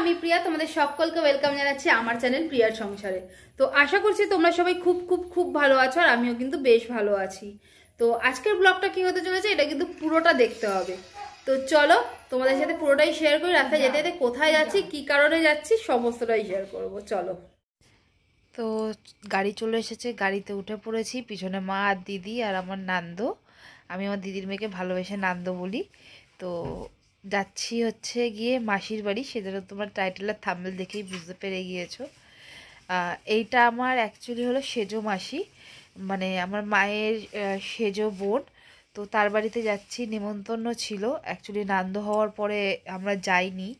আমি প্রিয়া, তোমাদের সকলকে ওয়েলকাম জানাচ্ছি আমার চ্যানেল প্রিয়ার সংসারে। তো আশা করছি তোমরা সবাই খুব খুব খুব ভালো আছো, আর আমিও কিন্তু বেশ ভালো আছি। তো আজকের ব্লগটা কি হতে চলেছে এটা কিন্তু পুরোটা দেখতে হবে। তো চলো তোমাদের সাথে পুরোটাই শেয়ার করি। রাস্তায় যেতে যেতে কোথায় যাচ্ছি, কি কারণে যাচ্ছি, সমস্তটাই শেয়ার করব। চলো। তো গাড়ি চলে এসেছে, গাড়িতে উঠে পড়েছি। পিছনে মা আর দিদি আর আমার নান্দু। আমি আমার দিদির মেয়েকে ভালোবেসে নান্দু বলি। তো যাচ্ছি হচ্ছে গিয়ে মাসির বাড়ি, সেটা তোমার টাইটেল আর থাম্বনেল দেখেই বুঝতে পেরে গিয়েছো। এইটা আমার অ্যাকচুয়ালি হলো সেজো মাসি, মানে আমার মায়ের সেজো বোন। তো তার বাড়িতে যাচ্ছি, নেমন্তন্ন ছিল। অ্যাকচুয়ালি নান্দু হওয়ার পরে আমরা যাইনি,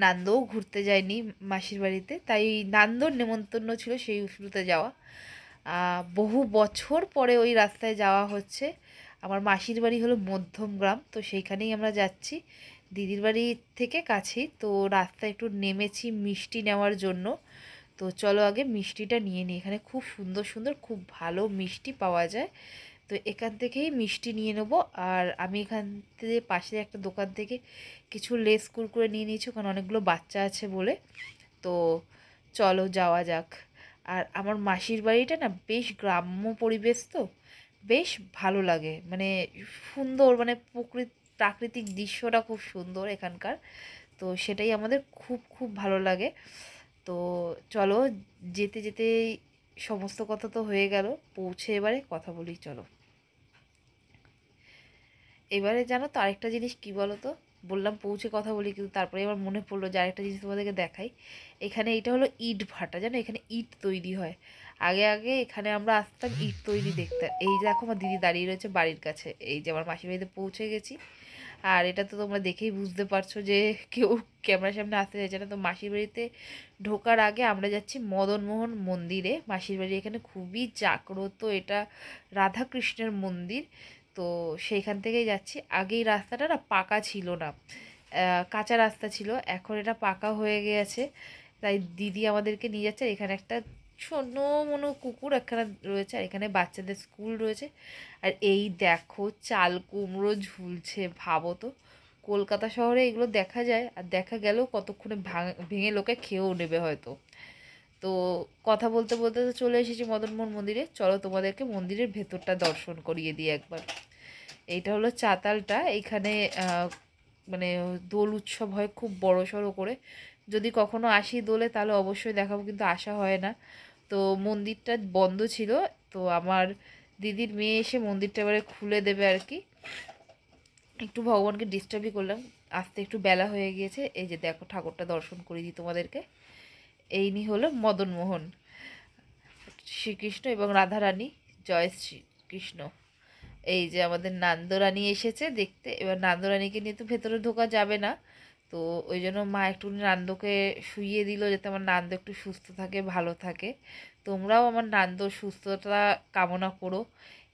নান্দুও ঘুরতে যাইনি মাসির বাড়িতে, তাই নান্দুর নেমন্তন্ন ছিল সেই শুরুতে যাওয়া। বহু বছর পরে ওই রাস্তায় যাওয়া হচ্ছে। আমার মাসির বাড়ি হলো মধ্যমগ্রাম, তো সেইখানেই আমরা যাচ্ছি। দিদির বাড়ি থেকে কাছেই, তো রাস্তায় একটু নেমেছি মিষ্টি নেওয়ার জন্য। তো চলো আগে মিষ্টিটা নিয়ে নিই। এখানে খুব সুন্দর সুন্দর খুব ভালো মিষ্টি পাওয়া যায়, তো এখান থেকেই মিষ্টি নিয়ে নেবো। আর আমি এখান থেকে পাশে একটা দোকান থেকে কিছু লেস কুরকুরে নিয়ে নিয়েছি, ওখানে অনেকগুলো বাচ্চা আছে বলে। তো চলো যাওয়া যাক। আর আমার মাসির বাড়িটা না বেশ গ্রাম্য পরিবেশ, তো বেশ ভালো লাগে, মানে সুন্দর, মানে প্রাকৃতিক দৃশ্যটা খুব সুন্দর এখানকার। তো সেটাই আমাদের খুব খুব ভালো লাগে। তো চলো, যেতে যেতে সমস্ত কথা তো হয়ে গেল, পৌঁছে এবারে কথা বলি চলো। এবারে জানো তো আরেকটা জিনিস কি বলো তো, বললাম পৌঁছে কথা বলি, কিন্তু তারপরে আমার মনে পড়লো যে আরেকটা জিনিস তোমাদেরকে দেখাই। এখানে এটা হলো ইট ভাটা, জানো এখানে ইট তৈরি হয়। আগে আগে এখানে আমরা আসতাম ইট তৈরি দেখতে। এই যে দেখো আমার দিদি দাঁড়িয়ে রয়েছে বাড়ির কাছে, এই যে আমার মাসির বাড়িতে পৌঁছে গেছি। আর এটা তো তোমরা দেখেই বুঝতে পারছো যে কেউ ক্যামেরার সামনে আসতে চাইছে না। তো মাসির বাড়িতে ঢোকার আগে আমরা যাচ্ছি মদনমোহন মন্দিরে। মাসির বাড়ি এখানে খুবই জাগ্রত, এটা রাধাকৃষ্ণের মন্দির। তো সেইখান থেকেই যাচ্ছি। আগেই রাস্তাটা না পাকা ছিল না, কাঁচা রাস্তা ছিল, এখন এটা পাকা হয়ে গেছে। তাই দিদি আমাদেরকে নিয়ে যাচ্ছে। এখানে একটা ছোট মনো কুকুর একখানা রয়েছে, আর এখানে বাচ্চাদের স্কুল রয়েছে। আর এই দেখো চাল কুমড়ো ঝুলছে, ভাবো তো কলকাতা শহরে এগুলো দেখা যায়, আর দেখা গেলেও কতক্ষণে ভেঙে লোকে খেয়েও নেবে হয়তো। তো কথা বলতে বলতে তো চলে এসেছি মদনমোহন মন্দিরে। চলো তোমাদেরকে মন্দিরের ভেতরটা দর্শন করিয়ে দিই একবার। এইটা হলো চাতালটা। এইখানে মানে দোল উৎসব হয় খুব বড় সড়ো করে। যদি কখনো আসি দোলে তাহলে অবশ্যই দেখাবো, কিন্তু আসা হয় না। তো মন্দিরটা বন্ধ ছিল, তো আমার দিদির মেয়ে এসে মন্দিরটা এবারে খুলে দেবে আর কি। একটু ভগবানকে ডিস্টার্বই করলাম, আসতে একটু বেলা হয়ে গিয়েছে। এই যে দেখো ঠাকুরটা দর্শন করে দিই তোমাদেরকে। এই নি হলো মদনমোহন, শ্রীকৃষ্ণ এবং রাধারানী। জয় শ্রীকৃষ্ণ। এই যে আমাদের নান্দরানী এসেছে দেখতে। এবার নান্দরানীকে নিয়ে তো ভেতরে ঢোকা যাবে না, তো ওই জন্য মা একটু নান্দকে শুইয়ে দিল, যাতে আমার নান্দ একটু সুস্থ থাকে, ভালো থাকে। তোমরাও আমার নান্দর সুস্থতা কামনা করো,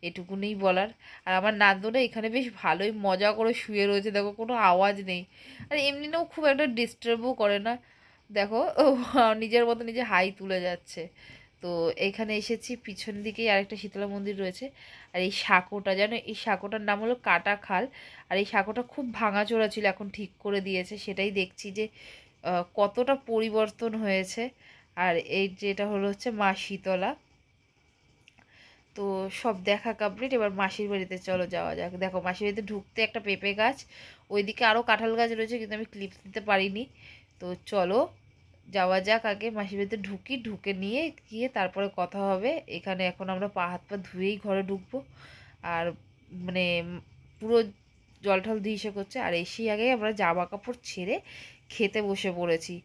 এটুকুনিই বলার। আর আমার নান্দটা এখানে বেশ ভালোই মজা করে শুয়ে রয়েছে, দেখো কোনো আওয়াজ নেই। আর এমনিতেও খুব একটা ডিস্টার্বও করে না, দেখো ও নিজের মতো নিজে হাই তুলে যাচ্ছে। তো এখানে এসেছি, পিছন দিকেই আরেকটা শীতলা মন্দির রয়েছে। আর এই সাঁকোটা, জানো এই সাঁকোটার নাম হলো কাটা খাল। আর এই সাঁকোটা খুব ভাঙাচোরা ছিল, এখন ঠিক করে দিয়েছে। সেটাই দেখছি যে কতটা পরিবর্তন হয়েছে। আর এই যেটা হলো হচ্ছে মা শীতলা। তো সব দেখা কমপ্লিট, এবার মাসির বাড়িতে চলো যাওয়া যাক। দেখো মাসির বাড়িতে ঢুকতে একটা পেঁপে গাছ, ওইদিকে আরও কাঁঠাল গাছ রয়েছে, কিন্তু আমি ক্লিপস দিতে পারিনি। তো চলো যাওয়া যাক, আগে মাসির বাড়িতে ঢুকি, ঢুকে নিয়ে গিয়ে তারপরে কথা হবে। এখানে এখন আমরা পা হাত পা ধুয়েই ঘরে ঢুকবো। আর মানে পুরো জল ঠল দিয়ে ইসে করছে। আর এসেই আগে আমরা জামা কাপড় ছেড়ে খেতে বসে পড়েছি।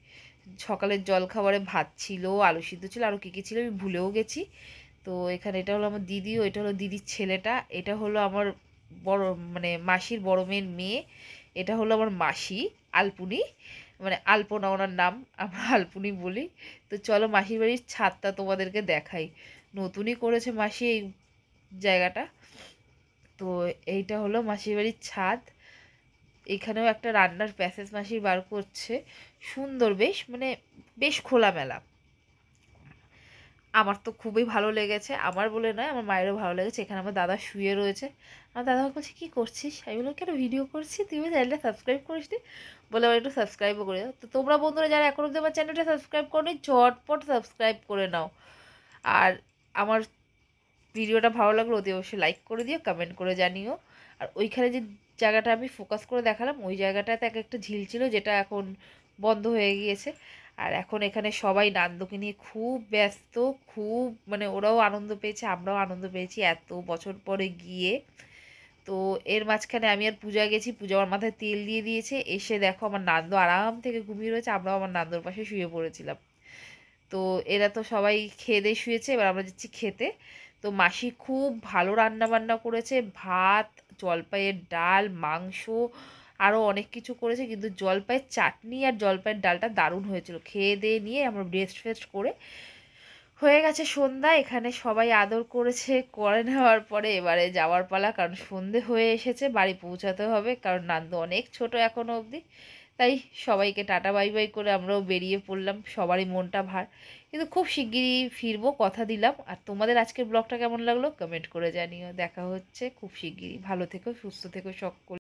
সকালের জল খাবারে ভাত ছিল, আলু সিদ্ধ ছিল, আরও কী কী ছিল আমি ভুলেও গেছি। তো এখানে এটা হলো আমার দিদি, ওইটা হলো দিদির ছেলেটা, এটা হলো আমার বড় মানে মাসির বড় মেয়ের মেয়ে। এটা হলো আমার মাসি আলপুনি, মানে আলপনা ওনার নাম, আমরা আলপুনি বলি। তো চলো মাসির বাড়ির ছাদটা তোমাদেরকে দেখাই। নতুনই করেছে মাসি এই জায়গাটা। তো এইটা হলো মাসির বাড়ির ছাদ। এখানেও একটা রান্নার প্যাসেজ মাসি বার করছে, সুন্দর বেশ, মানে বেশ খোলামেলা। আমার তো খুবই ভালো লেগেছে, আমার বলে নয় আমার মায়েরও ভালো লেগেছে। এখানে আমার দাদা শুয়ে রয়েছে, আমার দাদা বলছে কী করছিস, আমি বললাম কেন ভিডিও করছি, তুই চ্যানেলটা সাবস্ক্রাইব করিস নি, বলে আমার একটু সাবস্ক্রাইবও করে দাও। তো তোমরা বন্ধুরা যারা এখন অব্দি আমার চ্যানেলটা সাবস্ক্রাইব করোনি ঝটপট সাবস্ক্রাইব করে নাও। আর আমার ভিডিওটা ভালো লাগলো অতি অবশ্যই লাইক করে দিও, কমেন্ট করে জানিও। আর ওইখানে যে জায়গাটা আমি ফোকাস করে দেখালাম ওই জায়গাটাতে এক একটা ঝিল ছিল যেটা এখন বন্ধ হয়ে গিয়েছে। আর এখন এখানে সবাই নান্দুকে নিয়ে খুব ব্যস্ত, খুব মানে ওরাও আনন্দ পেয়েছে আমরাও আনন্দ পেয়েছি এত বছর পরে গিয়ে। তো এর মাঝখানে আমি আর পূজা গেছি, পূজা আমার মাথায় তেল দিয়ে দিয়েছে, এসে দেখো আমার নান্দু আরাম থেকে ঘুমিয়ে রয়েছে, আমরাও আমার নান্দুর পাশে শুয়ে পড়েছিলাম। তো এরা তো সবাই খেয়ে দিয়ে শুয়েছে, এবার আমরা যাচ্ছি খেতে। তো মাসি খুব ভালো রান্না বান্না করেছে, ভাত, জলপাইয়ের ডাল, মাংস, আরও অনেক কিছু করেছে, কিন্তু জলপাইয়ের চাটনি আর জলপাইয়ের ডালটা দারুণ হয়েছিল। খেয়ে দিয়ে নিয়ে আমরা রেস্ট ফেস্ট করে হয়ে গেছে সন্ধ্যা, এখানে সবাই আদর করেছে, করে নেওয়ার পরে এবারে যাওয়ার পালা, কারণ সন্ধে হয়ে এসেছে, বাড়ি পৌঁছাতে হবে, কারণ নান্দু অনেক ছোট এখনো অবধি। তাই সবাইকে টাটা বাই বাই করে আমরাও বেরিয়ে পড়লাম, সবারই মনটা ভার, কিন্তু খুব শিগগিরই ফিরবো কথা দিলাম। আর তোমাদের আজকের ব্লগটা কেমন লাগলো কমেন্ট করে জানিও, দেখা হচ্ছে খুব শিগগিরই, ভালো থেকো সুস্থ থেকো সকলে।